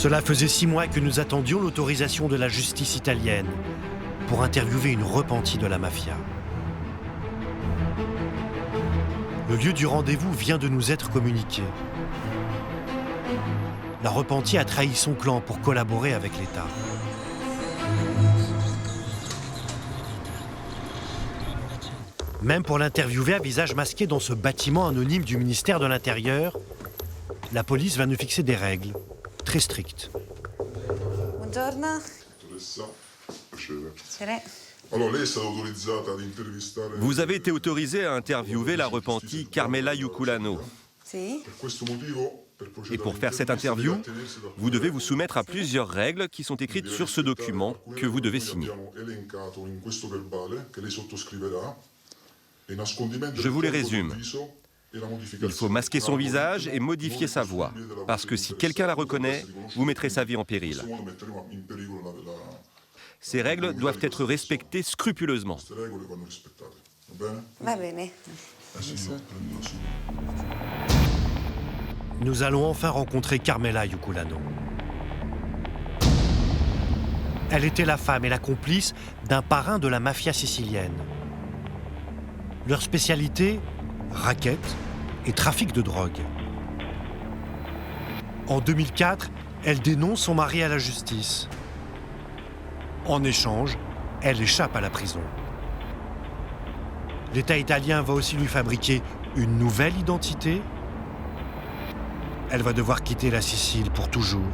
Cela faisait 6 mois que nous attendions l'autorisation de la justice italienne pour interviewer une repentie de la mafia. Le lieu du rendez-vous vient de nous être communiqué. La repentie a trahi son clan pour collaborer avec l'État. Même pour l'interviewer à visage masqué dans ce bâtiment anonyme du ministère de l'Intérieur, la police va nous fixer des règles très strictes. Buongiorno. Vous avez été autorisé à interviewer la repentie Carmela Iuculano. Et pour faire cette interview, vous devez vous soumettre à plusieurs règles qui sont écrites sur ce document que vous devez signer. Je vous les résume. Il faut masquer son visage et modifier sa voix, parce que si quelqu'un la reconnaît, vous mettrez sa vie en péril. Ces règles doivent être respectées scrupuleusement. Va bene. Nous allons enfin rencontrer Carmela Iuculano. Elle était la femme et la complice d'un parrain de la mafia sicilienne. Leur spécialité, racket et trafic de drogue. En 2004, elle dénonce son mari à la justice. En échange, elle échappe à la prison. L'État italien va aussi lui fabriquer une nouvelle identité. Elle va devoir quitter la Sicile pour toujours,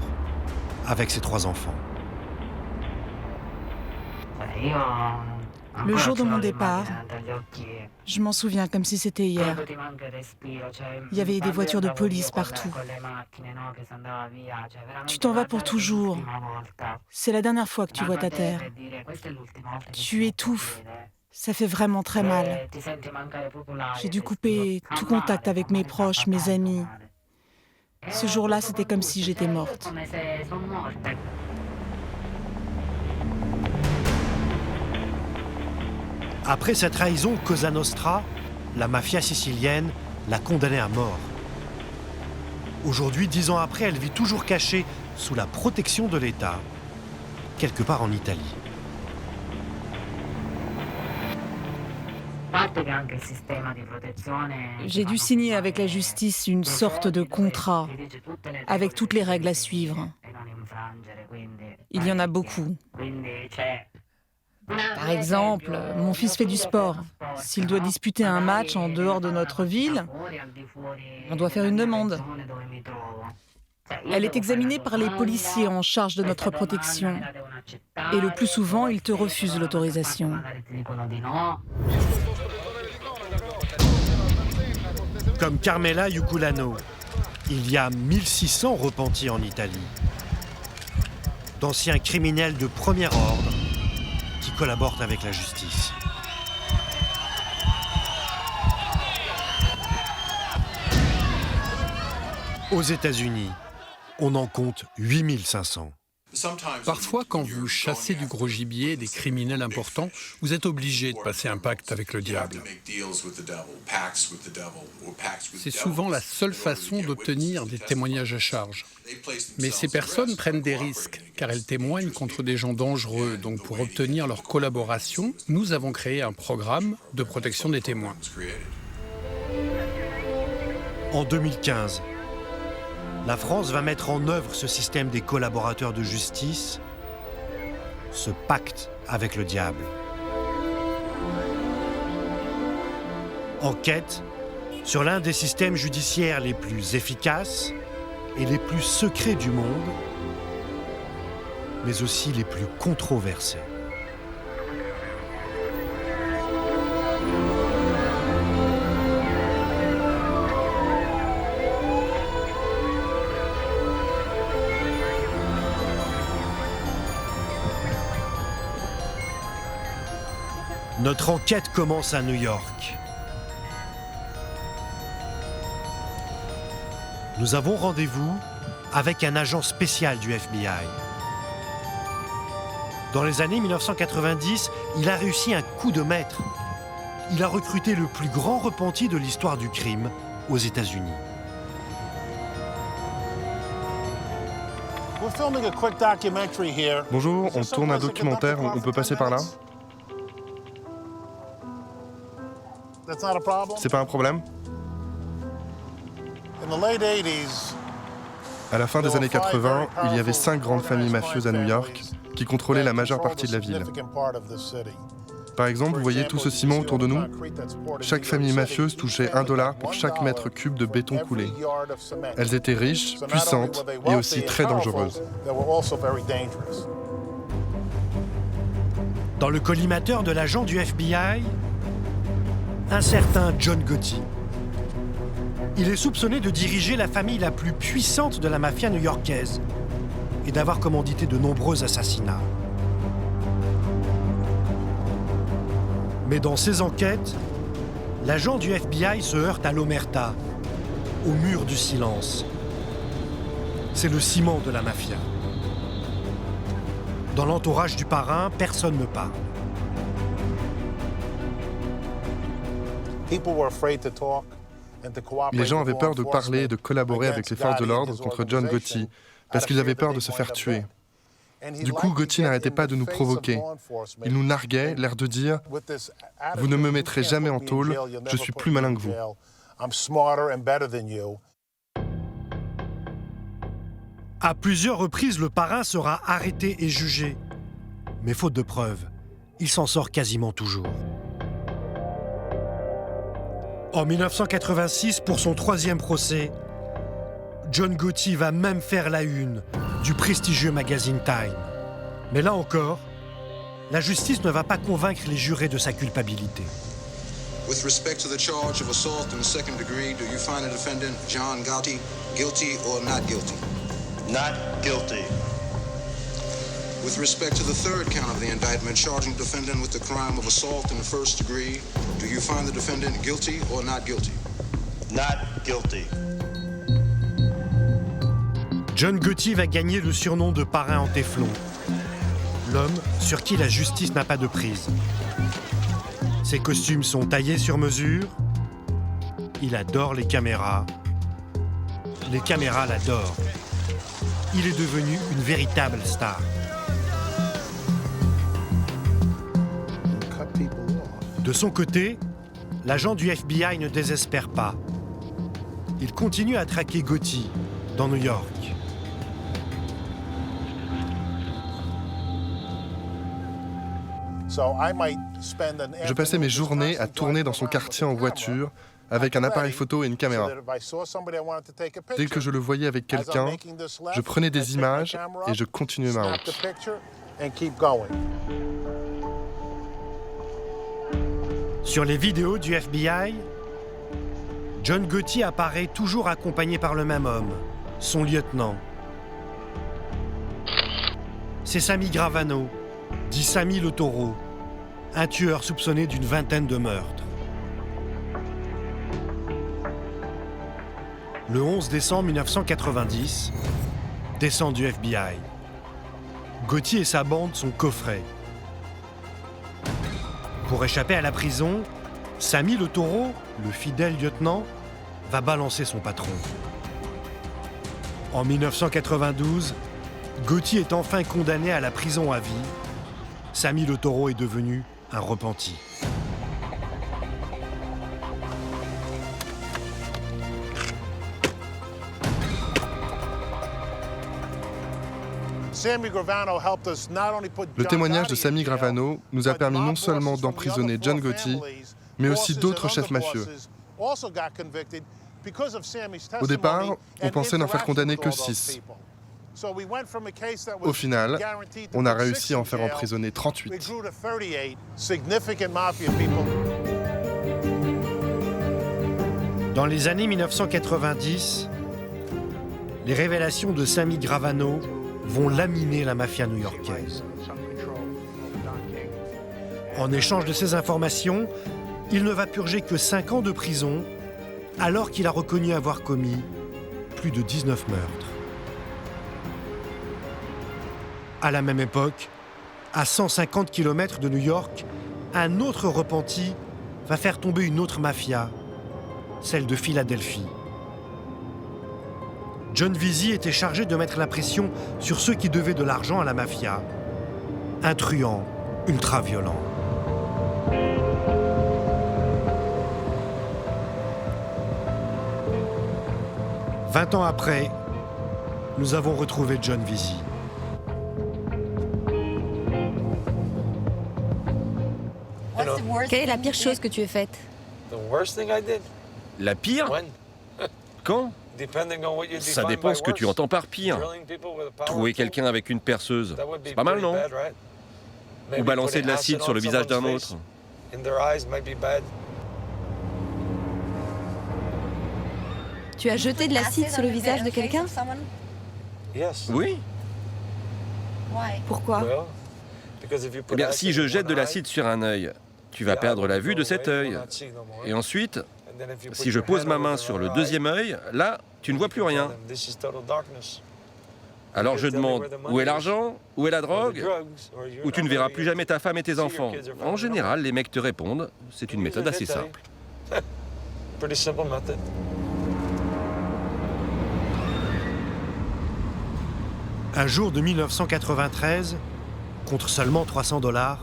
avec ses 3 enfants. Le jour de mon départ, je m'en souviens comme si c'était hier. Il y avait des voitures de police partout. Tu t'en vas pour toujours. C'est la dernière fois que tu vois ta terre. Tu étouffes. Ça fait vraiment très mal. J'ai dû couper tout contact avec mes proches, mes amis. Ce jour-là, c'était comme si j'étais morte. Après sa trahison, Cosa Nostra, la mafia sicilienne, l'a condamnée à mort. Aujourd'hui, 10 ans après, elle vit toujours cachée sous la protection de l'État, quelque part en Italie. J'ai dû signer avec la justice une sorte de contrat, avec toutes les règles à suivre. Il y en a beaucoup. Par exemple, mon fils fait du sport. S'il doit disputer un match en dehors de notre ville, on doit faire une demande. Elle est examinée par les policiers en charge de notre protection. Et le plus souvent, ils te refusent l'autorisation. Comme Carmela Iuculano, il y a 1600 repentis en Italie. D'anciens criminels de premier ordre qui collaborent avec la justice. Aux États-Unis, on en compte 8500. Parfois, quand vous chassez du gros gibier, des criminels importants, vous êtes obligé de passer un pacte avec le diable. C'est souvent la seule façon d'obtenir des témoignages à charge. Mais ces personnes prennent des risques, car elles témoignent contre des gens dangereux. Donc pour obtenir leur collaboration, nous avons créé un programme de protection des témoins. En 2015, la France va mettre en œuvre ce système des collaborateurs de justice, ce pacte avec le diable. Enquête sur l'un des systèmes judiciaires les plus efficaces et les plus secrets du monde, mais aussi les plus controversés. Notre enquête commence à New York. Nous avons rendez-vous avec un agent spécial du FBI. Dans les années 1990, il a réussi un coup de maître. Il a recruté le plus grand repenti de l'histoire du crime aux États-Unis. Bonjour, on tourne un documentaire, on peut passer par là? C'est pas un problème? À la fin des années 80, il y avait 5 grandes familles mafieuses à New York qui contrôlaient la majeure partie de la ville. Par exemple, vous voyez tout ce ciment autour de nous? Chaque famille mafieuse touchait $1 pour chaque mètre cube de béton coulé. Elles étaient riches, puissantes et aussi très dangereuses. Dans le collimateur de l'agent du FBI, un certain John Gotti. Il est soupçonné de diriger la famille la plus puissante de la mafia new-yorkaise et d'avoir commandité de nombreux assassinats. Mais dans ses enquêtes, l'agent du FBI se heurte à l'omerta, au mur du silence. C'est le ciment de la mafia. Dans l'entourage du parrain, personne ne parle. Les gens avaient peur de parler et de collaborer avec les forces de l'ordre contre John Gotti, parce qu'ils avaient peur de se faire tuer. Du coup, Gotti n'arrêtait pas de nous provoquer. Il nous narguait, l'air de dire « Vous ne me mettrez jamais en tôle, je suis plus malin que vous ». À plusieurs reprises, le parrain sera arrêté et jugé. Mais faute de preuves, il s'en sort quasiment toujours. En 1986, pour son 3e procès, John Gotti va même faire la une du prestigieux magazine Time. Mais là encore, la justice ne va pas convaincre les jurés de sa culpabilité. With respect to the charge of assault in the second degree, do you find the defendant, John Gotti, guilty or not guilty? Not guilty. With respect to the third count of the indictment, charging the defendant with the crime of assault in the first degree, do you find the defendant guilty or not guilty? Not guilty. John Gotti va gagner le surnom de parrain en téflon, l'homme sur qui la justice n'a pas de prise. Ses costumes sont taillés sur mesure, il adore les caméras l'adorent. Il est devenu une véritable star. De son côté, l'agent du FBI ne désespère pas. Il continue à traquer Gotti dans New York. Je passais mes journées à tourner dans son quartier en voiture, avec un appareil photo et une caméra. Dès que je le voyais avec quelqu'un, je prenais des images et je continuais ma route. Sur les vidéos du FBI, John Gotti apparaît toujours accompagné par le même homme, son lieutenant. C'est Sammy Gravano, dit Sammy le Taureau, un tueur soupçonné d'une vingtaine de meurtres. Le 11 décembre 1990, descend du FBI. Gotti et sa bande sont coffrés. Pour échapper à la prison, Sammy le Taureau, le fidèle lieutenant, va balancer son patron. En 1992, Gotti est enfin condamné à la prison à vie. Sammy le Taureau est devenu un repenti. Le témoignage de Sammy Gravano nous a permis non seulement d'emprisonner John Gotti, mais aussi d'autres chefs mafieux. Au départ, on pensait n'en faire condamner que 6. Au final, on a réussi à en faire emprisonner 38. Dans les années 1990, les révélations de Sammy Gravano vont laminer la mafia new-yorkaise. En échange de ces informations, il ne va purger que 5 ans de prison, alors qu'il a reconnu avoir commis plus de 19 meurtres. À la même époque, à 150 km de New York, un autre repenti va faire tomber une autre mafia, celle de Philadelphie. John Visi était chargé de mettre la pression sur ceux qui devaient de l'argent à la mafia. Un truand ultra-violent. « 20 ans après, nous avons retrouvé John Visi. Quelle est la pire chose que tu aies faite? La pire? Quand? Ça dépend ce que tu entends par pire. Trouver quelqu'un avec une perceuse, c'est pas mal, non? Ou balancer de l'acide sur le visage d'un autre. Tu as jeté de l'acide sur le visage de quelqu'un? Oui. Pourquoi? Eh bien, si je jette de l'acide sur un œil, tu vas perdre la vue de cet œil. Et ensuite, si je pose ma main sur le deuxième œil, là, tu ne vois plus rien. Alors je demande, où est l'argent? Où est la drogue? Ou tu ne verras plus jamais ta femme et tes enfants. En général, les mecs te répondent, c'est une méthode assez simple. Un jour de 1993, contre seulement $300,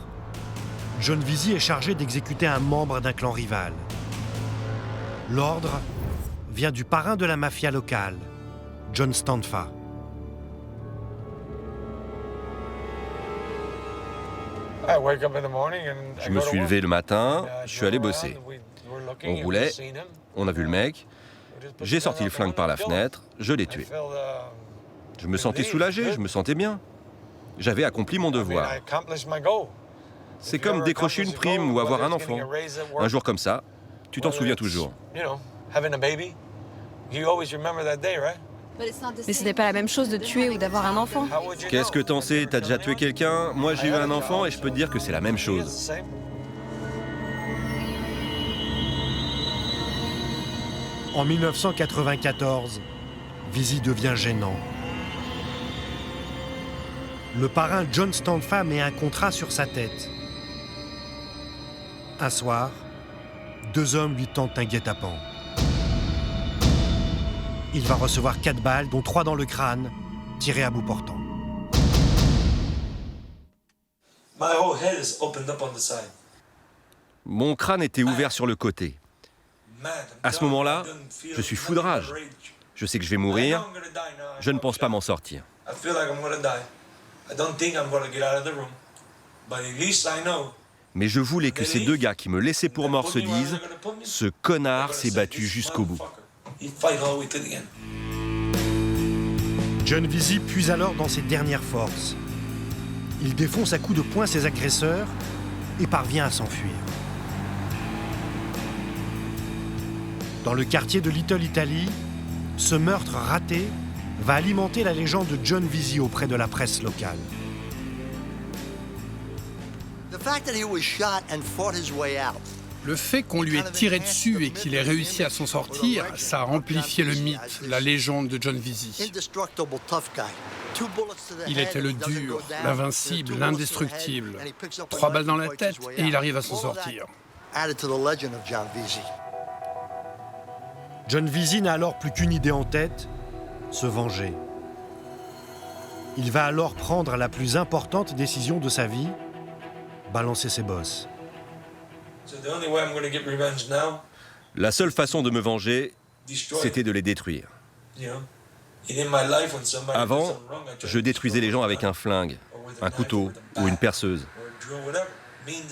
John Visi est chargé d'exécuter un membre d'un clan rival. L'ordre vient du parrain de la mafia locale, John Stanfa. Je me suis levé le matin, je suis allé bosser. On roulait, on a vu le mec, j'ai sorti le flingue par la fenêtre, je l'ai tué. Je me sentais soulagé, je me sentais bien. J'avais accompli mon devoir. C'est comme décrocher une prime ou avoir un enfant. Un jour comme ça, tu t'en souviens toujours. Mais ce n'est pas la même chose de tuer ou d'avoir un enfant. Qu'est-ce que t'en sais? T'as déjà tué quelqu'un? Moi, j'ai eu un enfant et je peux te dire que c'est la même chose. En 1994, Visi devient gênant. Le parrain John Stanfa met un contrat sur sa tête. Un soir, 2 hommes lui tentent un guet-apens. Il va recevoir 4 balles, dont 3 dans le crâne, tirées à bout portant. Mon crâne était ouvert sur le côté. À ce moment-là, je suis fou de rage. Je sais que je vais mourir. Je ne pense pas m'en sortir. Mais je voulais que ces 2 gars qui me laissaient pour mort se disent « Ce connard s'est battu jusqu'au bout ». John Visi puise alors dans ses dernières forces. Il défonce à coups de poing ses agresseurs et parvient à s'enfuir. Dans le quartier de Little Italy, ce meurtre raté va alimenter la légende de John Visi auprès de la presse locale. Le fait qu'on lui ait tiré dessus et qu'il ait réussi à s'en sortir, ça a amplifié le mythe, la légende de John Visi. Il était le dur, l'invincible, l'indestructible. 3 balles dans la tête et il arrive à s'en sortir. John Visi n'a alors plus qu'une idée en tête, se venger. Il va alors prendre la plus importante décision de sa vie, balancer ses bosses. La seule façon de me venger, c'était de les détruire. Avant, je détruisais les gens avec un flingue, un couteau ou une perceuse.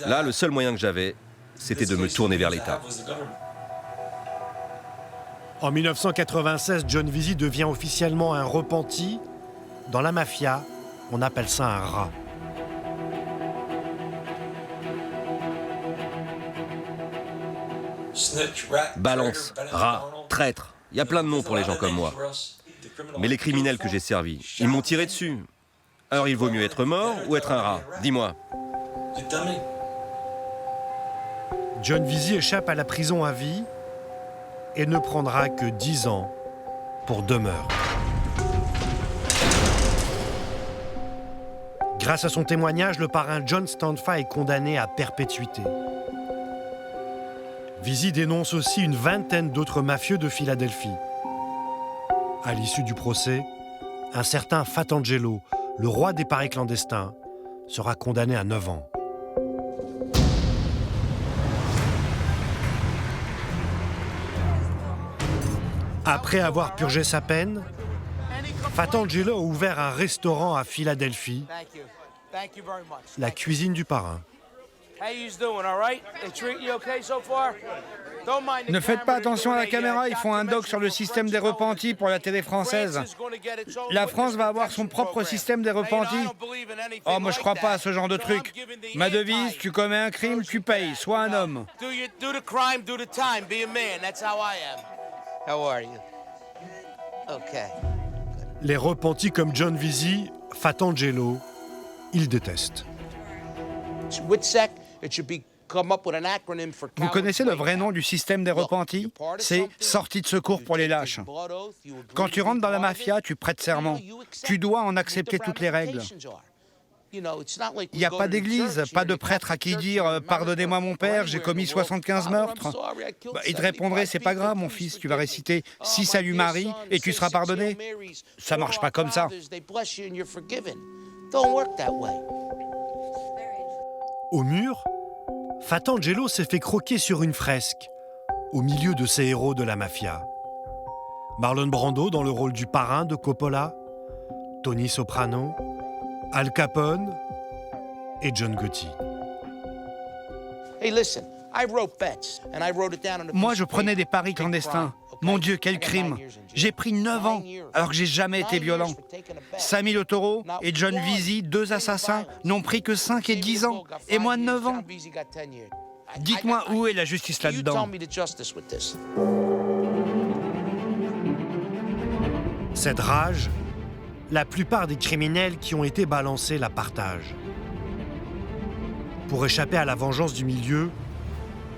Là, le seul moyen que j'avais, c'était de me tourner vers l'État. En 1996, John Visi devient officiellement un repenti. Dans la mafia, on appelle ça un rat. Balance, rat, traître. Il y a plein de noms pour les gens comme moi. Mais les criminels que j'ai servis, ils m'ont tiré dessus. Alors il vaut mieux être mort ou être un rat? Dis-moi. John Visi échappe à la prison à vie et ne prendra que 10 ans pour 2 meurtres. Grâce à son témoignage, le parrain John Stanfa est condamné à perpétuité. Visi dénonce aussi une vingtaine d'autres mafieux de Philadelphie. À l'issue du procès, un certain Fatangelo, le roi des paris clandestins, sera condamné à 9 ans. Après avoir purgé sa peine, Fatangelo a ouvert un restaurant à Philadelphie, la cuisine du parrain. Ne faites pas attention à la caméra, ils font un doc sur le système des repentis pour la télé française. La France va avoir son propre système des repentis. Oh, moi je crois pas à ce genre de truc. Ma devise, tu commets un crime, tu payes, sois un homme. Les repentis comme John Veazey, Fatangelo, ils détestent. Vous connaissez le vrai nom du système des repentis? C'est sortie de secours pour les lâches. Quand tu rentres dans la mafia, tu prêtes serment. Tu dois en accepter toutes les règles. Il n'y a pas d'église, pas de prêtre à qui dire « Pardonnez-moi mon père, j'ai commis 75 meurtres ». Il te répondrait « C'est pas grave mon fils, tu vas réciter « Si salut Marie » et tu seras pardonné ». Ça marche pas comme ça. Au mur, Fatangelo s'est fait croquer sur une fresque, au milieu de ces héros de la mafia. Marlon Brando dans le rôle du parrain de Coppola, Tony Soprano, Al Capone et John Gotti. Moi, je prenais des paris clandestins. Mon Dieu, quel crime! J'ai pris 9 ans, alors que j'ai jamais été violent. Samy Le Taureau et John Veazey, 2 assassins, n'ont pris que 5 et 10 ans, et moi 9 ans. Dites-moi où est la justice là-dedans? Cette rage, la plupart des criminels qui ont été balancés la partagent. Pour échapper à la vengeance du milieu,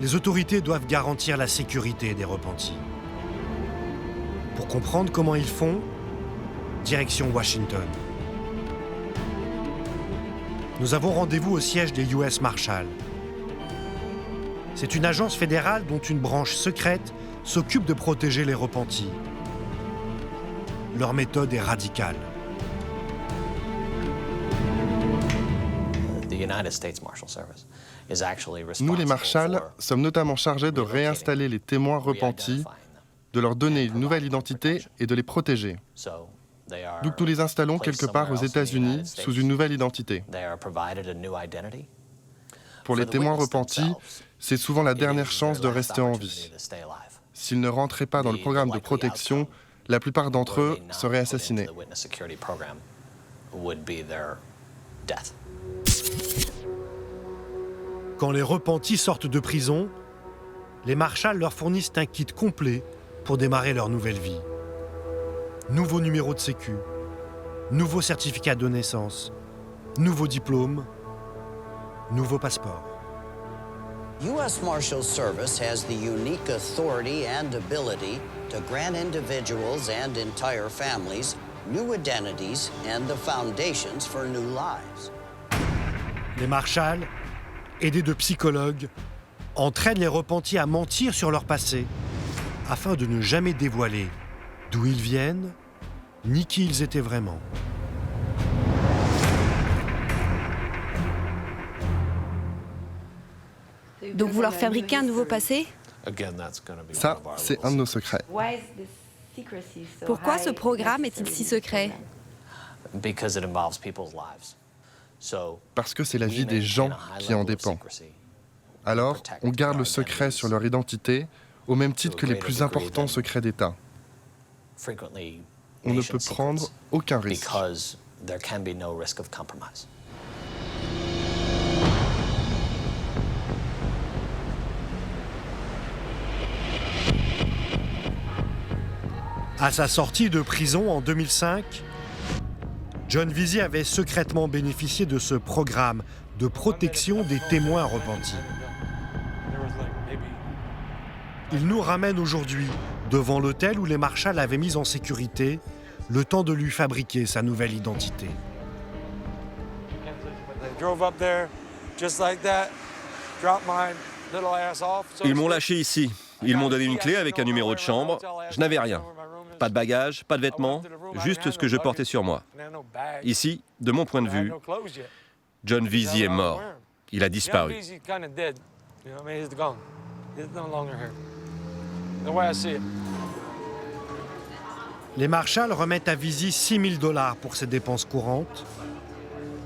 les autorités doivent garantir la sécurité des repentis. Pour comprendre comment ils font, direction Washington. Nous avons rendez-vous au siège des US Marshals. C'est une agence fédérale dont une branche secrète s'occupe de protéger les repentis. Leur méthode est radicale. Nous, les Marshalls, sommes notamment chargés de réinstaller les témoins repentis, de leur donner une nouvelle identité et de les protéger. Donc nous les installons quelque part aux États-Unis sous une nouvelle identité. Pour les témoins repentis, c'est souvent la dernière chance de rester en vie. S'ils ne rentraient pas dans le programme de protection, la plupart d'entre eux seraient assassinés. Quand les repentis sortent de prison, les Marshalls leur fournissent un kit complet pour démarrer leur nouvelle vie. Nouveau numéro de sécu, nouveau certificat de naissance, nouveau diplôme, nouveau passeport. U.S. Marshals Service has the unique authority and ability to grant individuals and entire families new identities and the foundations for new lives. Les Marshalls, aidés de psychologues, entraînent les repentis à mentir sur leur passé afin de ne jamais dévoiler d'où ils viennent ni qui ils étaient vraiment. Donc vous leur fabriquez un nouveau passé? Ça, c'est un de nos secrets. Pourquoi ce programme est-il si secret? Parce que c'est la vie des gens qui en dépend. Alors, on garde le secret sur leur identité au même titre que les plus importants secrets d'État. On ne peut prendre aucun risque. À sa sortie de prison en 2005, John Veazey avait secrètement bénéficié de ce programme de protection des témoins repentis. Il nous ramène aujourd'hui devant l'hôtel où les Marshalls avaient mis en sécurité le temps de lui fabriquer sa nouvelle identité. Ils m'ont lâché ici. Ils m'ont donné une clé avec un numéro de chambre. Je n'avais rien. Pas de bagages, pas de vêtements, juste ce que je portais sur moi. Ici, de mon point de vue, John Vesey est mort. Il a disparu. Les Marshall remettent à Vesey $6 000 pour ses dépenses courantes.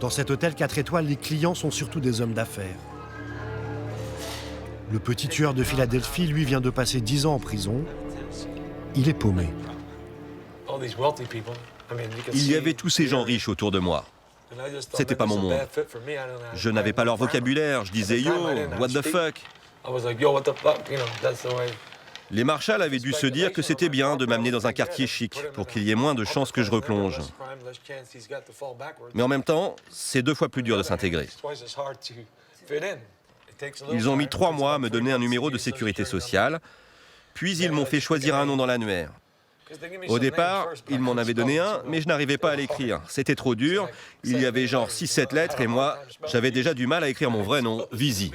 Dans cet hôtel 4 étoiles, les clients sont surtout des hommes d'affaires. Le petit tueur de Philadelphie, lui, vient de passer 10 ans en prison. Il est paumé. Il y avait tous ces gens riches autour de moi. C'était pas mon monde. Je n'avais pas leur vocabulaire. Je disais « Yo, what the fuck ?» Les Marshall avaient dû se dire que c'était bien de m'amener dans un quartier chic pour qu'il y ait moins de chances que je replonge. Mais en même temps, c'est 2 fois plus dur de s'intégrer. Ils ont mis 3 mois à me donner un numéro de sécurité sociale, puis ils m'ont fait choisir un nom dans l'annuaire. Au départ, ils m'en avaient donné un, mais je n'arrivais pas à l'écrire. C'était trop dur, il y avait genre 6-7 lettres et moi, j'avais déjà du mal à écrire mon vrai nom, Vesey.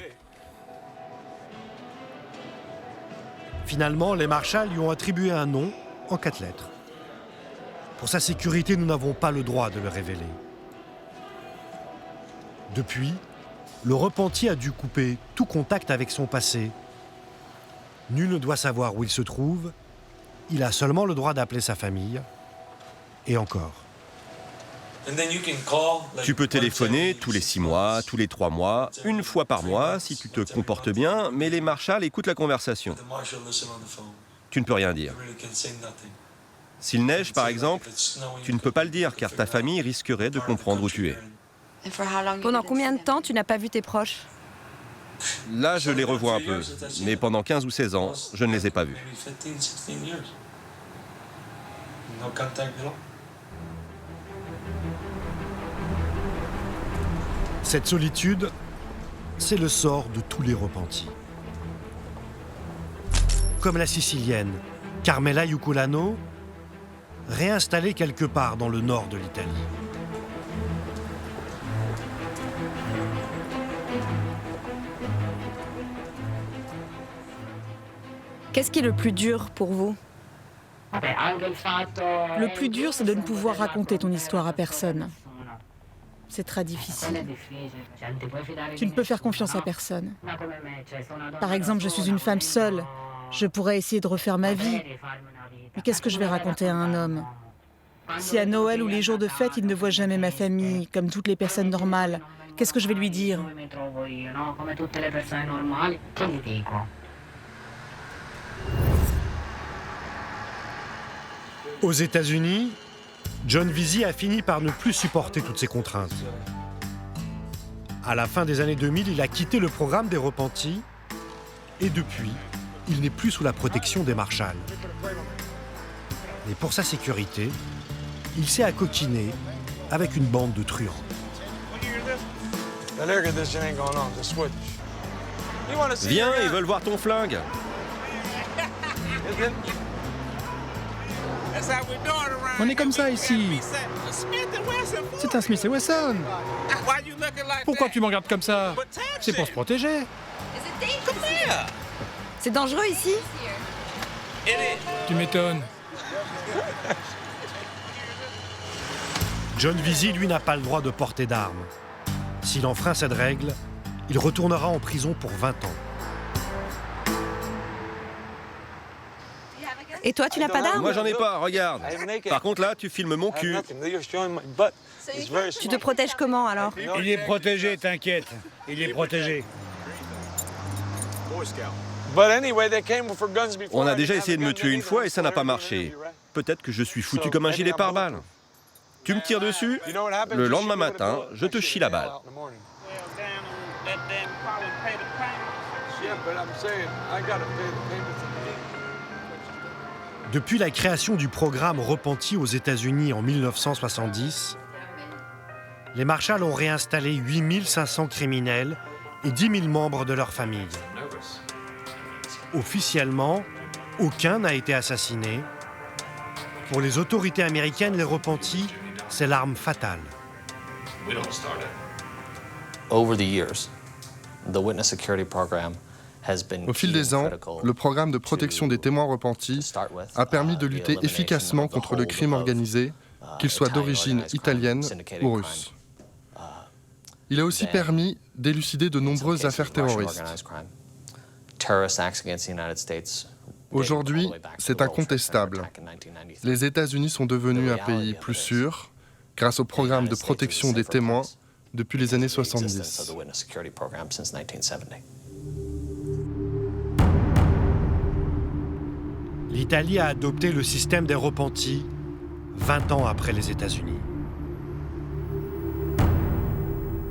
Finalement, les Marshall lui ont attribué un nom en 4 lettres. Pour sa sécurité, nous n'avons pas le droit de le révéler. Depuis, le repenti a dû couper tout contact avec son passé. Nul ne doit savoir où il se trouve. Il a seulement le droit d'appeler sa famille. Et encore. Tu peux téléphoner tous les 6 mois, tous les 3 mois, 1 fois par mois si tu te comportes bien, mais les Marshall écoutent la conversation. Tu ne peux rien dire. S'il neige, par exemple, tu ne peux pas le dire car ta famille risquerait de comprendre où tu es. Pendant combien de temps tu n'as pas vu tes proches? Là, je les revois un peu, mais pendant 15 ou 16 ans, je ne les ai pas vus. Cette solitude, c'est le sort de tous les repentis. Comme la Sicilienne, Carmela Iuculano, réinstallée quelque part dans le nord de l'Italie. Qu'est-ce qui est le plus dur pour vous? Le plus dur, c'est de ne pouvoir raconter ton histoire à personne. C'est très difficile. Tu ne peux faire confiance à personne. Par exemple, je suis une femme seule. Je pourrais essayer de refaire ma vie. Mais qu'est-ce que je vais raconter à un homme? Si à Noël ou les jours de fête, il ne voit jamais ma famille, comme toutes les personnes normales, qu'est-ce que je vais lui dire? Aux États-Unis, John Vesey a fini par ne plus supporter toutes ces contraintes. À la fin des années 2000, il a quitté le programme des repentis et depuis, il n'est plus sous la protection des Marshall. Mais pour sa sécurité, il s'est accoquiné avec une bande de truands. Viens, ils veulent voir ton flingue. On est comme ça ici. C'est un Smith & Wesson. Pourquoi tu me regardes comme ça? C'est pour se protéger. C'est dangereux ici? Tu m'étonnes. John Vesey, lui, n'a pas le droit de porter d'armes. S'il enfreint cette règle, il retournera en prison pour 20 ans. Et toi, tu n'as pas d'armes? Moi, j'en ai pas, regarde. Par contre, là, tu filmes mon cul. Tu te protèges comment, alors? Il est protégé, t'inquiète. Il est protégé. On a déjà essayé de me tuer une fois et ça n'a pas marché. Peut-être que je suis foutu comme un gilet pare-balles. Tu me tires dessus, le lendemain matin, je te chie la balle. Depuis la création du programme Repenti aux États-Unis en 1970, les Marshall ont réinstallé 8500 criminels et 10 000 membres de leur famille. Officiellement, aucun n'a été assassiné. Pour les autorités américaines, les repentis, c'est l'arme fatale. Over the years, the Witness Security Program Au fil des ans, le programme de protection des témoins repentis a permis de lutter efficacement contre le crime organisé, qu'il soit d'origine italienne ou russe. Il a aussi permis d'élucider de nombreuses affaires terroristes. Aujourd'hui, c'est incontestable. Les États-Unis sont devenus un pays plus sûr grâce au programme de protection des témoins depuis les années 70. L'Italie a adopté le système des repentis 20 ans après les États-Unis.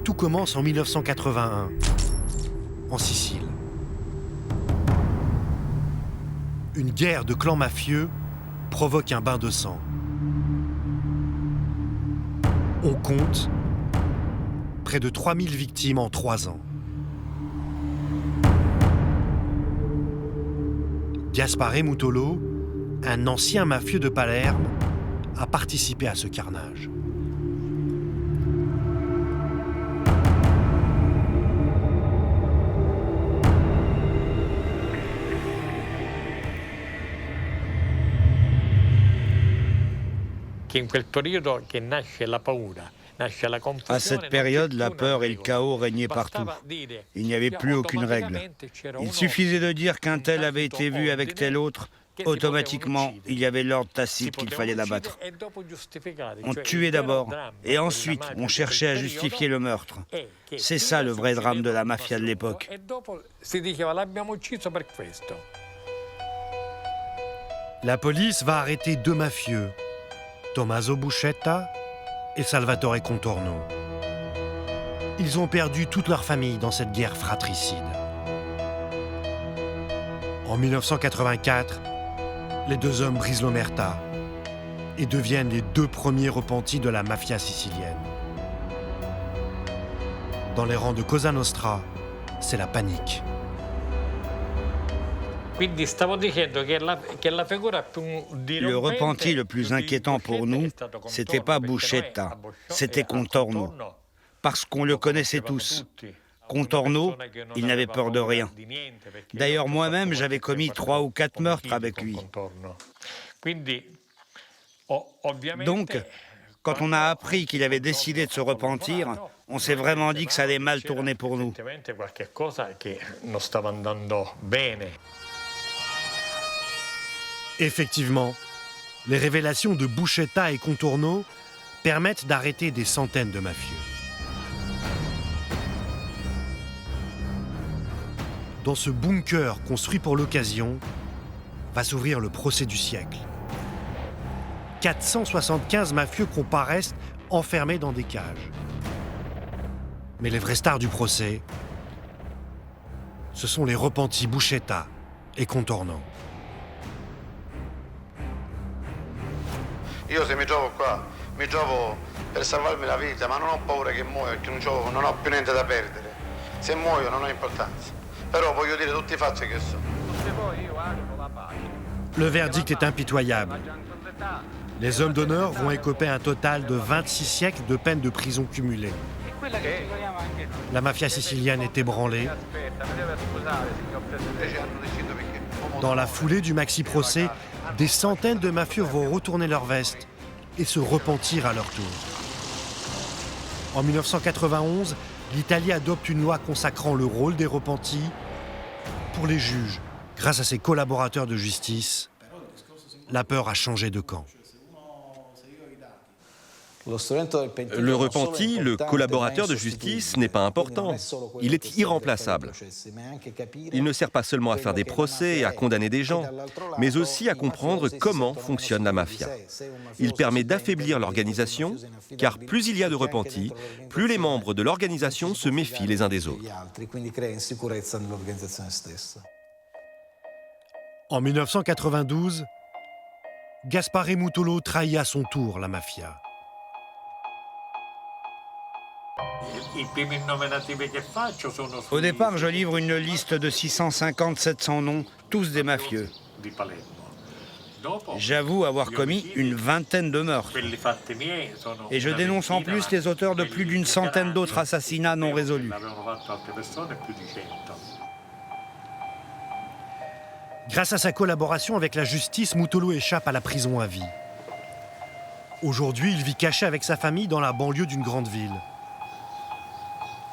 Tout commence en 1981, en Sicile. Une guerre de clans mafieux provoque un bain de sang. On compte près de 3000 victimes en 3 ans. Gaspare Mutolo, un ancien mafieux de Palerme, a participé à ce carnage. À cette période, la peur et le chaos régnaient partout. Il n'y avait plus aucune règle. Il suffisait de dire qu'un tel avait été vu avec tel autre. Automatiquement, il y avait l'ordre tacite qu'il fallait l'abattre. On tuait d'abord, et ensuite, on cherchait à justifier le meurtre. C'est ça le vrai drame de la mafia de l'époque. La police va arrêter 2 mafieux, Tommaso Buscetta et Salvatore Contorno. Ils ont perdu toute leur famille dans cette guerre fratricide. En 1984, les 2 hommes brisent l'omerta et deviennent les 2 premiers repentis de la mafia sicilienne. Dans les rangs de Cosa Nostra, c'est la panique. Le repenti le plus inquiétant pour nous, c'était pas Buscetta, c'était Contorno. Parce qu'on le connaissait tous. Contorno, il n'avait peur de rien. D'ailleurs, moi-même, j'avais commis 3 ou 4 meurtres avec lui. Donc, quand on a appris qu'il avait décidé de se repentir, on s'est vraiment dit que ça allait mal tourner pour nous. Effectivement, les révélations de Buscetta et Contorno permettent d'arrêter des centaines de mafieux. Dans ce bunker construit pour l'occasion, va s'ouvrir le procès du siècle. 475 mafieux comparaissent enfermés dans des cages. Mais les vraies stars du procès, ce sont les repentis Buscetta et Contorno. Io se mi trovo qua, mi trovo per salvarmi la vita, ma non ho paura che muoia perché non ho più niente da perdere. Se muoio non ha importanza. Però voglio dire tutti i fatti che sono. Le verdict est impitoyable. Les hommes d'honneur vont écoper un total de 26 siècles de peine de prison cumulée. La mafia sicilienne est ébranlée. Dans la foulée du maxi-procès, des centaines de mafieux vont retourner leur veste et se repentir à leur tour. En 1991, l'Italie adopte une loi consacrant le rôle des repentis. Pour les juges, grâce à ses collaborateurs de justice, la peur a changé de camp. Le repenti, le collaborateur de justice, n'est pas important. Il est irremplaçable. Il ne sert pas seulement à faire des procès et à condamner des gens, mais aussi à comprendre comment fonctionne la mafia. Il permet d'affaiblir l'organisation, car plus il y a de repentis, plus les membres de l'organisation se méfient les uns des autres. En 1992, Gaspare Mutolo trahit à son tour la mafia. Au départ, je livre une liste de 650-700 noms, tous des mafieux. J'avoue avoir commis une vingtaine de meurtres. Et je dénonce en plus les auteurs de plus d'une centaine d'autres assassinats non résolus. Grâce à sa collaboration avec la justice, Mutolo échappe à la prison à vie. Aujourd'hui, il vit caché avec sa famille dans la banlieue d'une grande ville.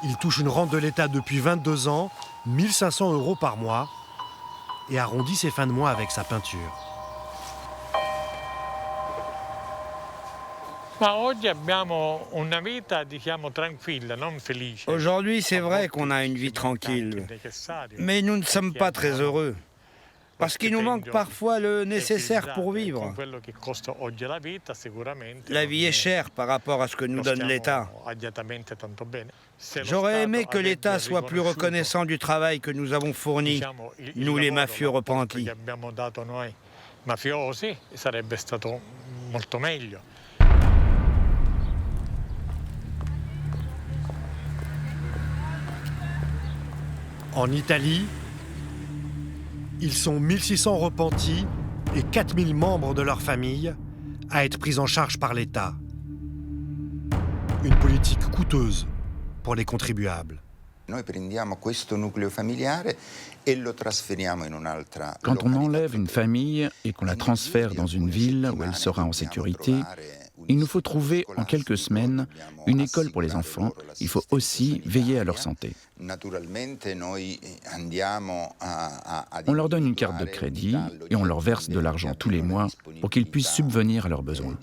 Il touche une rente de l'État depuis 22 ans, 1 500 € par mois, et arrondit ses fins de mois avec sa peinture. Aujourd'hui, c'est vrai qu'on a une vie tranquille, mais nous ne sommes pas très heureux. Parce qu'il nous manque parfois le nécessaire pour vivre. La vie est chère par rapport à ce que nous donne l'État. J'aurais aimé que l'État soit plus reconnaissant du travail que nous avons fourni, nous les mafieux repentis. En Italie, ils sont 1600 repentis et 4000 membres de leur famille à être pris en charge par l'État. Une politique coûteuse pour les contribuables. Quand on enlève une famille et qu'on la transfère dans une ville où elle sera en sécurité, il nous faut trouver en quelques semaines une école pour les enfants. Il faut aussi veiller à leur santé. On leur donne une carte de crédit et on leur verse de l'argent tous les mois pour qu'ils puissent subvenir à leurs besoins.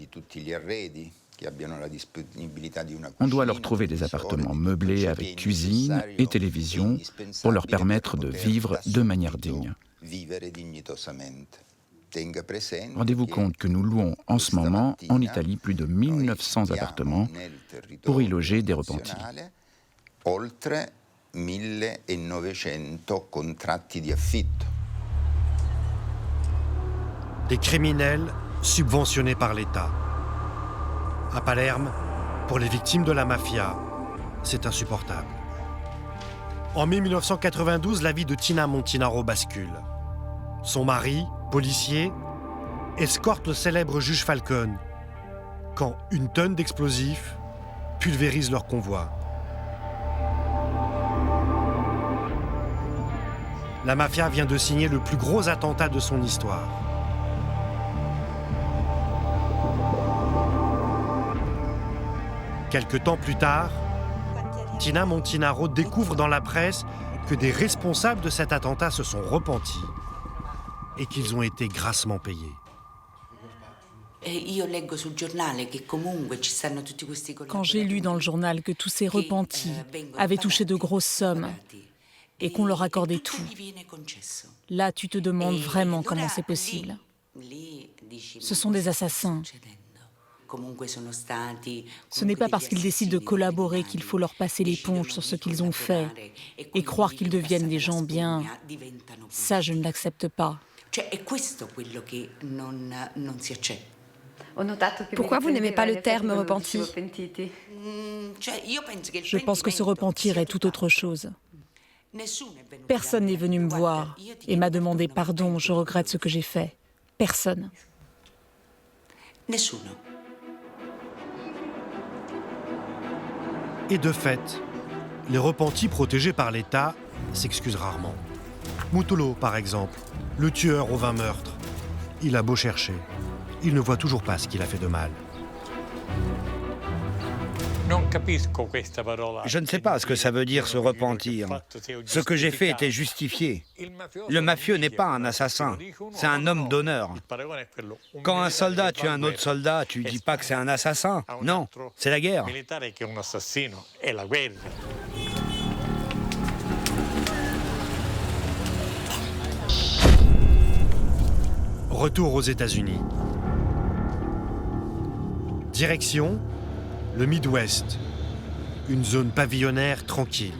On doit leur trouver des appartements meublés avec cuisine et télévision pour leur permettre de vivre de manière digne. Rendez-vous compte que nous louons en ce moment en Italie plus de 1900 appartements pour y loger des repentis. Des criminels subventionnés par l'État. À Palerme, pour les victimes de la mafia, c'est insupportable. En mai 1992, la vie de Tina Montinaro bascule. Son mari, policier, escorte le célèbre juge Falcone quand une tonne d'explosifs pulvérise leur convoi. La mafia vient de signer le plus gros attentat de son histoire. Quelque temps plus tard, Tina Montinaro découvre dans la presse que des responsables de cet attentat se sont repentis et qu'ils ont été grassement payés. Quand j'ai lu dans le journal que tous ces repentis avaient touché de grosses sommes et qu'on leur accordait tout, là tu te demandes vraiment comment c'est possible. Ce sont des assassins. Ce n'est pas parce qu'ils décident de collaborer qu'il faut leur passer l'éponge sur ce qu'ils ont fait et croire qu'ils deviennent des gens bien. Ça, je ne l'accepte pas. Pourquoi vous n'aimez pas le terme repenti? Je pense que se repentir est tout autre chose. Personne n'est venu me voir et m'a demandé pardon, je regrette ce que j'ai fait. Personne. Et de fait, les repentis protégés par l'État s'excusent rarement. Mutolo, par exemple, le tueur aux 20 meurtres. Il a beau chercher, il ne voit toujours pas ce qu'il a fait de mal. Je ne sais pas ce que ça veut dire se repentir. Ce que j'ai fait était justifié. Le mafieux n'est pas un assassin, c'est un homme d'honneur. Quand un soldat tue un autre soldat, tu dis pas que c'est un assassin. Non, c'est la guerre. Retour aux États-Unis. Direction le Midwest, une zone pavillonnaire tranquille.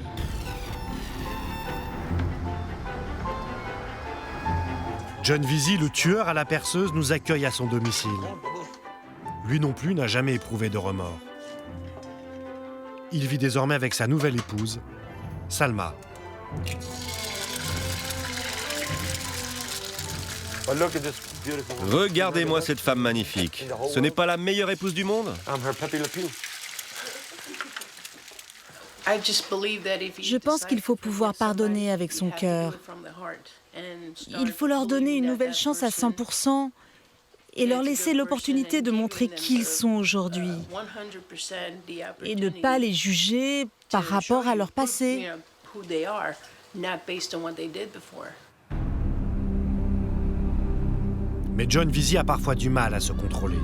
John Veazey, le tueur à la perceuse, nous accueille à son domicile. Lui non plus n'a jamais éprouvé de remords. Il vit désormais avec sa nouvelle épouse, Salma. Regardez-moi cette femme magnifique. Ce n'est pas la meilleure épouse du monde? Je pense qu'il faut pouvoir pardonner avec son cœur. Il faut leur donner une nouvelle chance à 100% et leur laisser l'opportunité de montrer qui ils sont aujourd'hui. Et ne pas les juger par rapport à leur passé. Mais John Veazey a parfois du mal à se contrôler.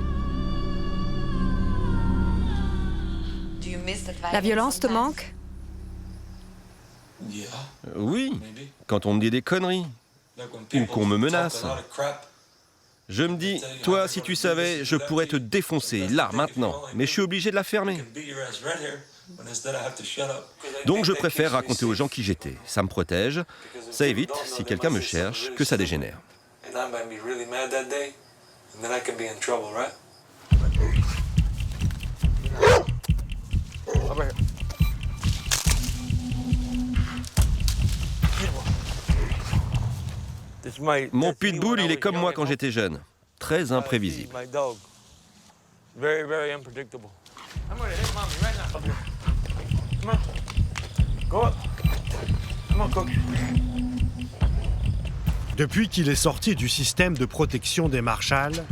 La violence te manque? Oui, quand on me dit des conneries, ou qu'on me menace. Je me dis, toi, si tu savais, je pourrais te défoncer, là, maintenant, mais je suis obligé de la fermer. Donc je préfère raconter aux gens qui j'étais. Ça me protège, ça évite, si quelqu'un me cherche, que ça dégénère. Mon pitbull, il est comme moi quand j'étais jeune, très imprévisible. Depuis qu'il est sorti du système de protection des Marshalls,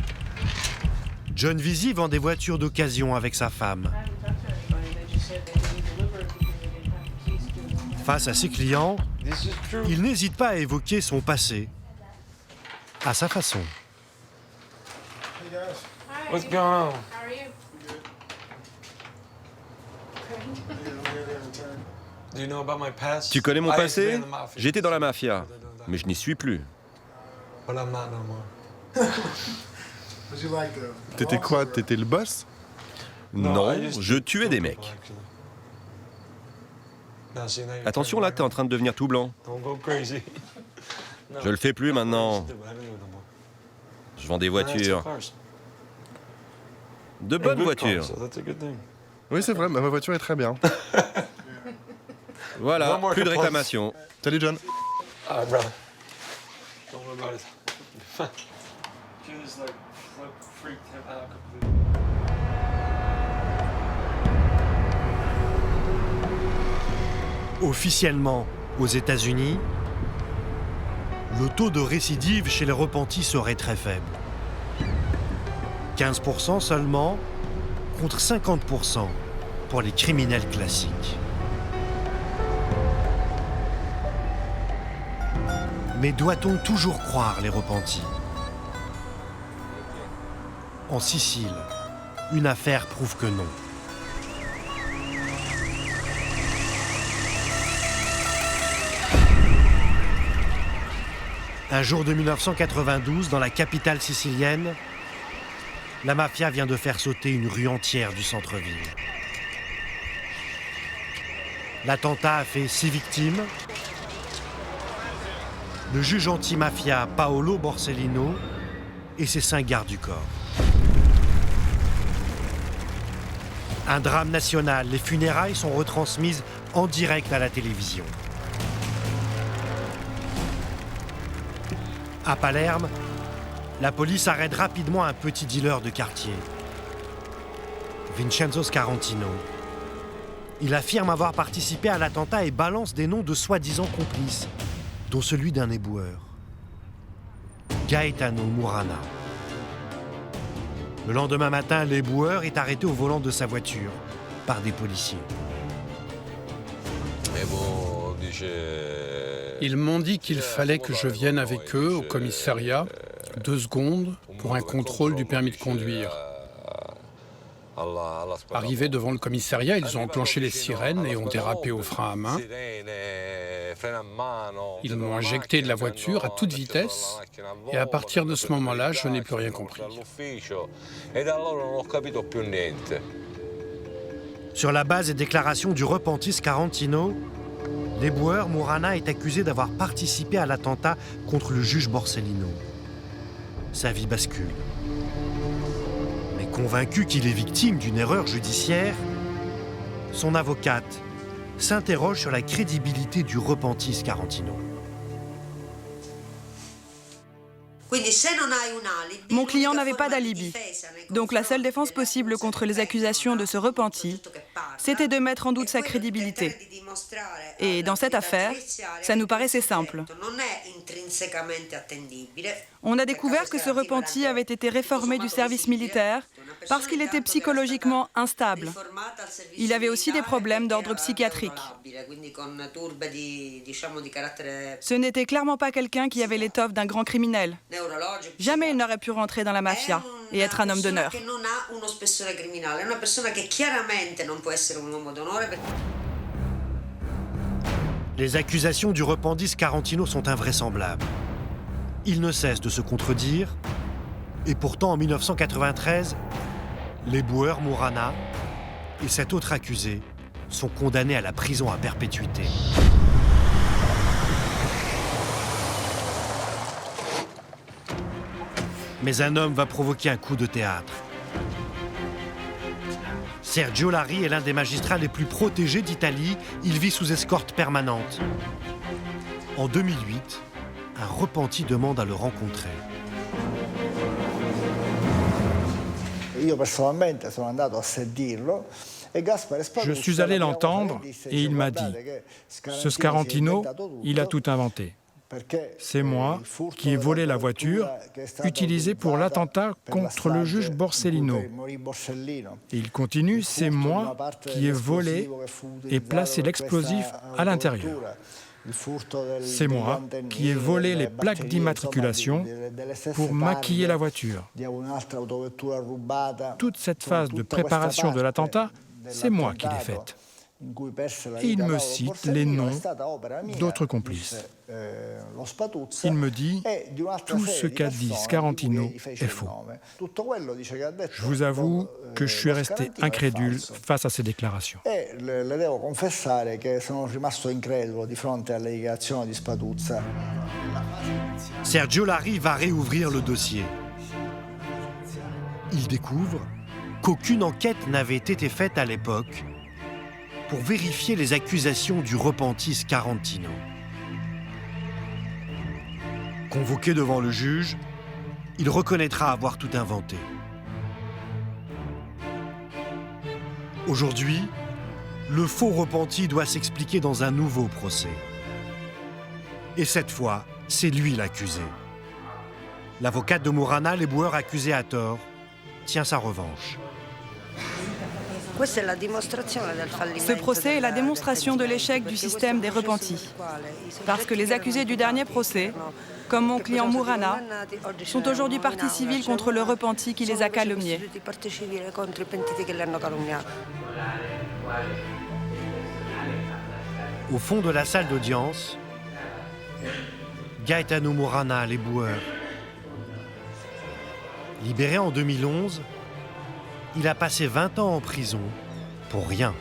John Veazey vend des voitures d'occasion avec sa femme. Face à ses clients, il n'hésite pas à évoquer son passé, à sa façon. What's going on? Tu connais mon passé? J'étais dans la mafia, mais je n'y suis plus. T'étais quoi? T'étais le boss? Non, je tuais des mecs. Attention là, t'es en train de devenir tout blanc. Je le fais plus maintenant. Je vends des voitures. De bonnes voitures. Oui, c'est vrai, ma voiture est très bien. Voilà, plus de réclamations. Salut John. Officiellement, aux États-Unis, le taux de récidive chez les repentis serait très faible. 15% seulement, contre 50% pour les criminels classiques. Mais doit-on toujours croire les repentis? En Sicile, une affaire prouve que non. Un jour de 1992, dans la capitale sicilienne, la mafia vient de faire sauter une rue entière du centre-ville. L'attentat a fait 6 victimes. Le juge anti-mafia Paolo Borsellino et ses 5 gardes du corps. Un drame national, les funérailles sont retransmises en direct à la télévision. À Palerme, la police arrête rapidement un petit dealer de quartier, Vincenzo Scarantino. Il affirme avoir participé à l'attentat et balance des noms de soi-disant complices, dont celui d'un éboueur, Gaetano Murana. Le lendemain matin, l'éboueur est arrêté au volant de sa voiture par des policiers. Ils m'ont dit qu'il fallait que je vienne avec eux au commissariat 2 secondes pour un contrôle du permis de conduire. Arrivés devant le commissariat, ils ont enclenché les sirènes et ont dérapé au frein à main. Ils m'ont injecté de la voiture à toute vitesse et à partir de ce moment-là, je n'ai plus rien compris. Sur la base des déclarations du repenti Scarantino, l'éboueur Murana est accusé d'avoir participé à l'attentat contre le juge Borsellino. Sa vie bascule. Mais convaincu qu'il est victime d'une erreur judiciaire, son avocate s'interroge sur la crédibilité du repenti Scarantino. Mon client n'avait pas d'alibi. Donc la seule défense possible contre les accusations de ce repenti, c'était de mettre en doute sa crédibilité. Et dans cette affaire, ça nous paraissait simple. On a découvert que ce repenti avait été réformé du service militaire parce qu'il était psychologiquement instable. Il avait aussi des problèmes d'ordre psychiatrique. Ce n'était clairement pas quelqu'un qui avait l'étoffe d'un grand criminel. Jamais il n'aurait pu rentrer dans la mafia et être un homme d'honneur. Les accusations du repentis Scarantino sont invraisemblables. Il ne cesse de se contredire, et pourtant en 1993, les boueurs Mourana et cet autre accusé sont condamnés à la prison à perpétuité. Mais un homme va provoquer un coup de théâtre. Sergio Lari est l'un des magistrats les plus protégés d'Italie. Il vit sous escorte permanente. En 2008, un repenti demande à le rencontrer. Je suis allé l'entendre et il m'a dit « Ce Scarantino, il a tout inventé. C'est moi qui ai volé la voiture utilisée pour l'attentat contre le juge Borsellino. » Et il continue « C'est moi qui ai volé et placé l'explosif à l'intérieur. C'est moi qui ai volé les plaques d'immatriculation pour maquiller la voiture. Toute cette phase de préparation de l'attentat, c'est moi qui l'ai faite. » Et il me cite les noms d'autres complices. Il me dit « Tout ce qu'a dit Scarantino est faux. » Je vous avoue que je suis resté incrédule face à ces déclarations. Sergio Lari va réouvrir le dossier. Il découvre qu'aucune enquête n'avait été faite à l'époque pour vérifier les accusations du repenti Scarantino. Convoqué devant le juge, il reconnaîtra avoir tout inventé. Aujourd'hui, le faux repenti doit s'expliquer dans un nouveau procès. Et cette fois, c'est lui l'accusé. L'avocate de Mourana, les boueurs accusés à tort, tient sa revanche. Ce procès est la démonstration de l'échec du système des repentis. Parce que les accusés du dernier procès, comme mon client Mourana, sont aujourd'hui partie civile contre le repenti qui les a calomniés. Au fond de la salle d'audience, Gaetano Mourana, les boueurs. Libéré en 2011, il a passé 20 ans en prison pour rien.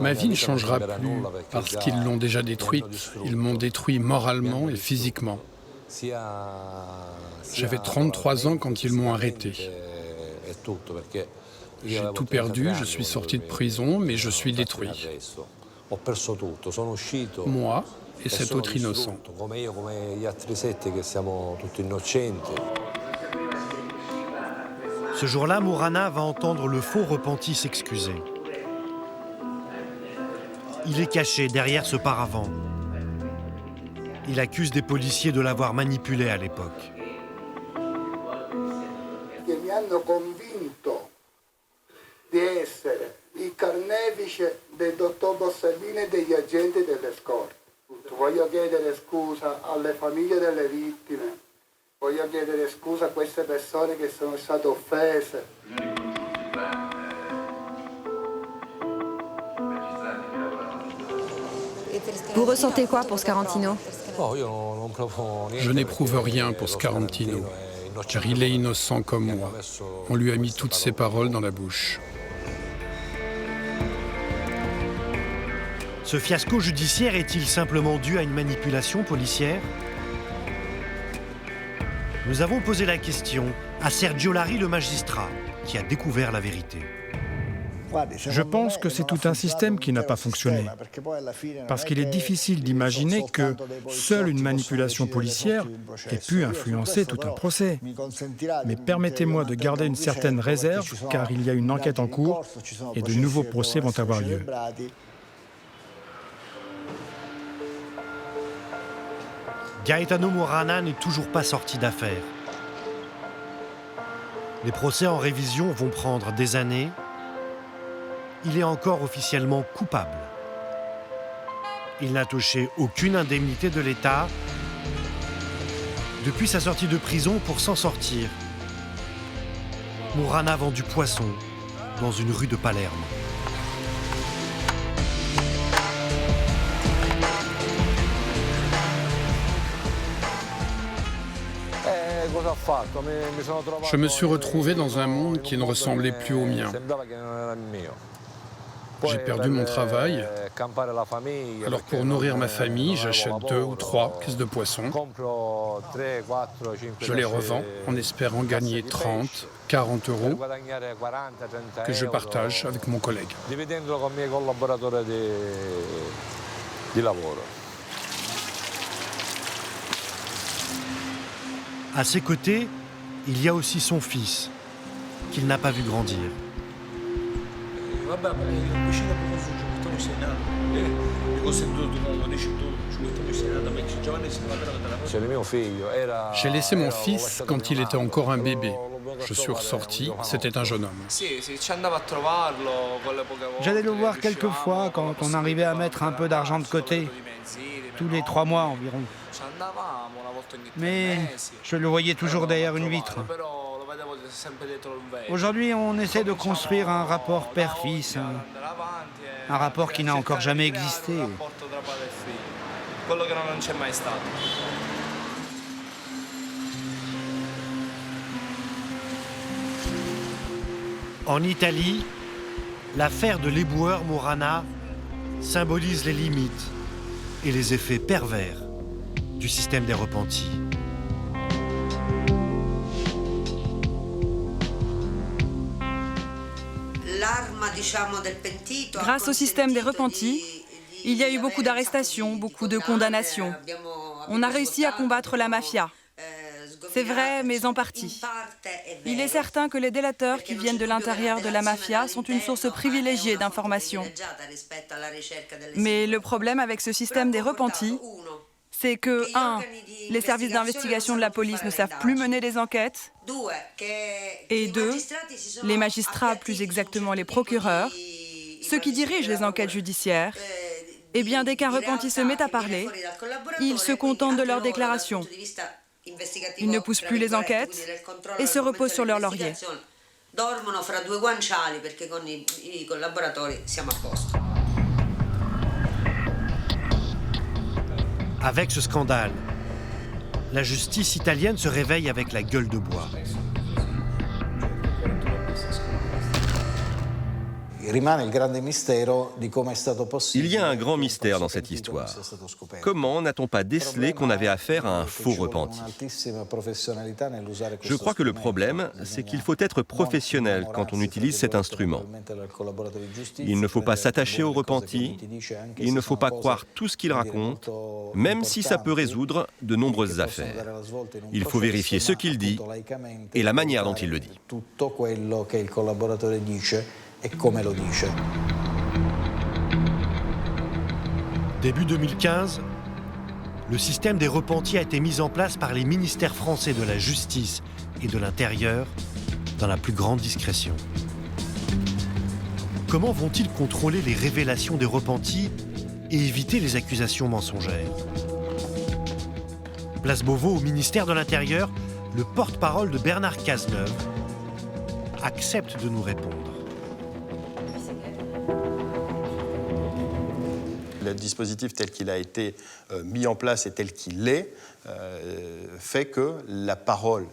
Ma vie ne changera plus parce qu'ils l'ont déjà détruite. Ils m'ont détruit moralement et physiquement. J'avais 33 ans quand ils m'ont arrêté. J'ai tout perdu, je suis sorti de prison, mais je suis détruit. Moi et cet autre innocent. Ce jour-là, Mourana va entendre le faux repenti s'excuser. Il est caché derrière ce paravent. Il accuse des policiers de l'avoir manipulé à l'époque. Mi hanno convinto di essere il carnefice del dottor Borsellino e degli agenti delle scorte. Voglio chiedere scusa alle famiglie delle vittime, voglio chiedere scusa a queste persone che sono state offese. Vous ressentez quoi pour Scarantino? Je n'éprouve rien pour Scarantino, car il est innocent comme moi. On lui a mis toutes ses paroles dans la bouche. Ce fiasco judiciaire est-il simplement dû à une manipulation policière? Nous avons posé la question à Sergio Lari, le magistrat, qui a découvert la vérité. Je pense que c'est tout un système qui n'a pas fonctionné, parce qu'il est difficile d'imaginer que seule une manipulation policière ait pu influencer tout un procès. Mais permettez-moi de garder une certaine réserve, car il y a une enquête en cours et de nouveaux procès vont avoir lieu. Gaetano Murana n'est toujours pas sorti d'affaire. Les procès en révision vont prendre des années. Il est encore officiellement coupable. Il n'a touché aucune indemnité de l'État depuis sa sortie de prison pour s'en sortir. Murana vend du poisson dans une rue de Palerme. Je me suis retrouvé dans un monde qui ne ressemblait plus au mien. J'ai perdu mon travail. Alors pour nourrir ma famille, j'achète 2 ou 3 caisses de poissons. Je les revends en espérant gagner 30, 40 euros que je partage avec mon collègue. À ses côtés, il y a aussi son fils, qu'il n'a pas vu grandir. J'ai laissé mon fils quand il était encore un bébé. Je suis ressorti, c'était un jeune homme. J'allais le voir quelques fois quand on arrivait à mettre un peu d'argent de côté, tous les 3 mois environ. Mais je le voyais toujours derrière une vitre. Aujourd'hui, on essaie de construire un rapport père-fils, un rapport qui n'a encore jamais existé. En Italie, l'affaire de l'éboueur Murana symbolise les limites et les effets pervers du système des repentis. Grâce au système des repentis, il y a eu beaucoup d'arrestations, beaucoup de condamnations. On a réussi à combattre la mafia. C'est vrai, mais en partie. Il est certain que les délateurs qui viennent de l'intérieur de la mafia sont une source privilégiée d'informations. Mais le problème avec ce système des repentis, c'est que, 1, les services d'investigation de la police ne savent plus mener des enquêtes, et 2, les magistrats, plus exactement les procureurs, ceux qui dirigent les enquêtes judiciaires, eh bien, dès qu'un repenti se met à parler, ils se contentent de leurs déclarations. Ils ne poussent plus les enquêtes et se reposent sur leur laurier. Avec ce scandale, la justice italienne se réveille avec la gueule de bois. Il y a un grand mystère dans cette histoire. Comment n'a-t-on pas décelé qu'on avait affaire à un faux repenti? Je crois que le problème, c'est qu'il faut être professionnel quand on utilise cet instrument. Il ne faut pas s'attacher au repenti, il ne faut pas croire tout ce qu'il raconte, même si ça peut résoudre de nombreuses affaires. Il faut vérifier ce qu'il dit et la manière dont il le dit. Début 2015, le système des repentis a été mis en place par les ministères français de la Justice et de l'Intérieur dans la plus grande discrétion. Comment vont-ils contrôler les révélations des repentis et éviter les accusations mensongères? Place Beauvau, au ministère de l'Intérieur, le porte-parole de Bernard Cazeneuve accepte de nous répondre. Le dispositif tel qu'il a été mis en place et tel qu'il est fait que la parole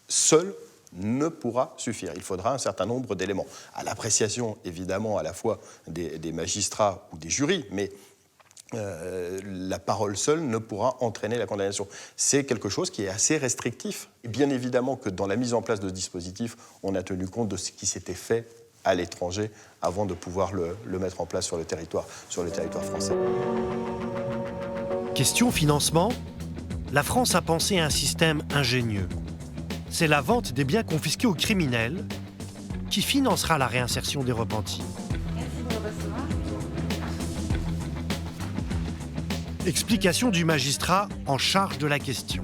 seule ne pourra suffire. Il faudra un certain nombre d'éléments. À l'appréciation, évidemment, à la fois des magistrats ou des jurys, mais la parole seule ne pourra entraîner la condamnation. C'est quelque chose qui est assez restrictif. Et bien évidemment que dans la mise en place de ce dispositif, on a tenu compte de ce qui s'était fait à l'étranger avant de pouvoir le mettre en place sur le territoire français. Question financement, la France a pensé à un système ingénieux. C'est la vente des biens confisqués aux criminels qui financera la réinsertion des repentis. Explication du magistrat en charge de la question.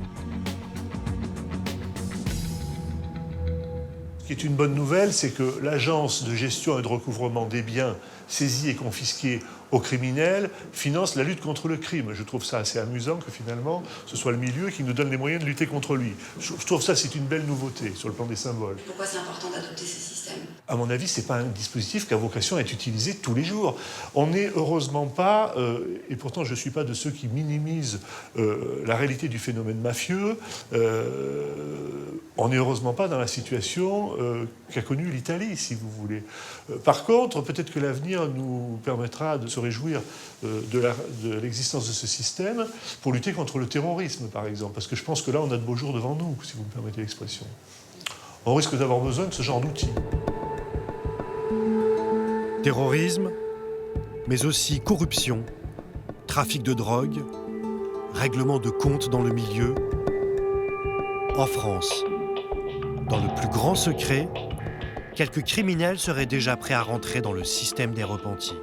Ce qui est une bonne nouvelle, c'est que l'agence de gestion et de recouvrement des biens saisis et confisqués aux criminels finance la lutte contre le crime. Je trouve ça assez amusant que finalement ce soit le milieu qui nous donne les moyens de lutter contre lui. Je trouve ça c'est une belle nouveauté sur le plan des symboles. Pourquoi c'est important d'adopter ces systèmes ? À mon avis, ce n'est pas un dispositif qui a vocation à être utilisé tous les jours. On n'est heureusement pas, et pourtant je ne suis pas de ceux qui minimisent la réalité du phénomène mafieux, on n'est heureusement pas dans la situation qu'a connue l'Italie, si vous voulez. Par contre, peut-être que l'avenir nous permettra de se réjouir de l'existence de ce système pour lutter contre le terrorisme, par exemple. Parce que je pense que là, on a de beaux jours devant nous, si vous me permettez l'expression. On risque d'avoir besoin de ce genre d'outils. Terrorisme, mais aussi corruption, trafic de drogue, règlement de comptes dans le milieu. En France, dans le plus grand secret, quelques criminels seraient déjà prêts à rentrer dans le système des repentis.